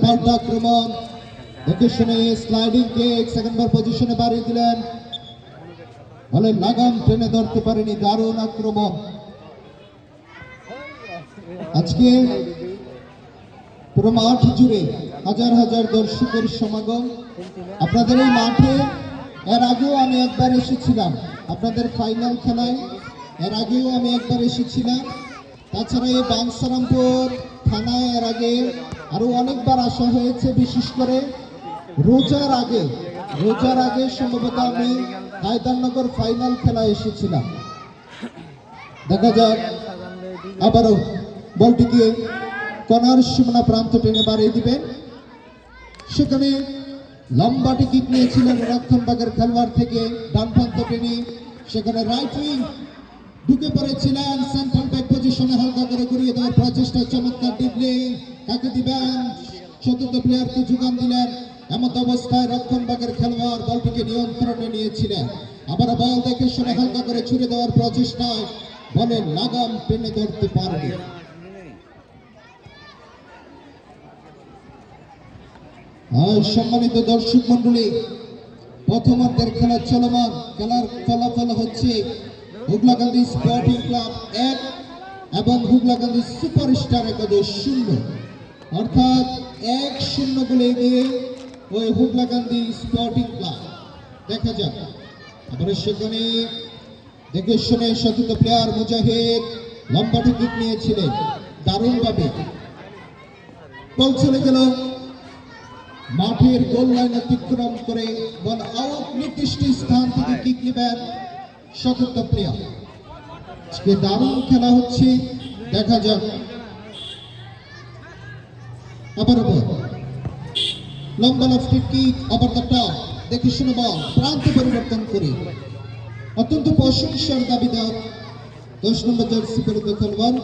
পাল্টা আক্রমণ দেখে শুনে স্লাইডিং কিক সেকেন্ড বার পজিশনে বাড়িয়ে দিলেন, বলে লাগাম টেনে ধরতে পারেনি। দারুণ আক্রমণ। আজকে পুরো মাঠ জুড়ে হাজার হাজার দর্শকের সমাগম। আপনাদের এই মাঠে এর আগেও আমি একবার এসেছিলাম, আপনাদের ফাইনাল খেলায় এর আগেও আমি একবার এসেছিলাম। তাছাড়া এই বাঞ্ছারামপুর থানায় এর আগে আরো অনেকবার আসা হয়েছে, বিশেষ করে রোজার আগে সম্ভবত আমি হায়দারনগর ফাইনাল খেলা এসেছিলাম। দেখা যাক আবারও বলটিকে কর্নার সীমানা প্রান্ত টেনে বাড়িয়ে দিবেন। সেখানে লম্বাটি কিক নিয়েছিলেন রক্ষণভাগের খেলোয়াড় থেকে ডান প্রান্ত টেনে, সেখানে রাইট উইং ঢুকে পড়েছিলেন। সেন্ট্রাল ব্যাক পজিশনে হালকা করে ঘুরিয়ে দেওয়ার প্রচেষ্টা, চমৎকার ডিবলিং। কাকে দিবেন? চতুর্থ প্লেয়ারকে যোগান দিলেন। এমত অবস্থায় রক্ষণভাগের খেলোয়াড় বলটিকে নিয়ন্ত্রণে নিয়েছিলেন। আবার বল দেখে শুনে হালকা করে ছুড়ে দেওয়ার প্রচেষ্টায় বলে লাগাম টেনে ধরতে পারবে। সম্মানিত দর্শক মন্ডলী, প্রথমার্ধের খেলা চলমান। খেলার ফলাফল হচ্ছে হুগলাকান্দি স্পোর্টিং ক্লাব 1 এবং হুগলাকান্দি সুপারস্টার একাদশ 0, অর্থাৎ 1-0 গোলে এগিয়ে ওই হুগলাকান্দি স্পোর্টিং ক্লাব। দেখা যাক আবার সেখানে দেখে শুনে চতুর্থ প্লেয়ার মুজাহিদ লম্বাটি কিক নিয়েছিলেন দারুণভাবে। বল চলে গেল মাঠের গোল লাইন অতিক্রম করে, বল আউট। নির্দিষ্ট স্থান থেকে কিক নেবেন চতুর্থ প্লেয়ার। আজকে দারুণ খেলা হচ্ছে, দেখা যাক। আবার লম্বা lofted kick over the top, দেখে শুনে বল প্রান্ত পরিবর্তন করে অত্যন্ত প্রশংসার দাবিদার 10 নম্বর জার্সি পরিহিত খেলোয়াড়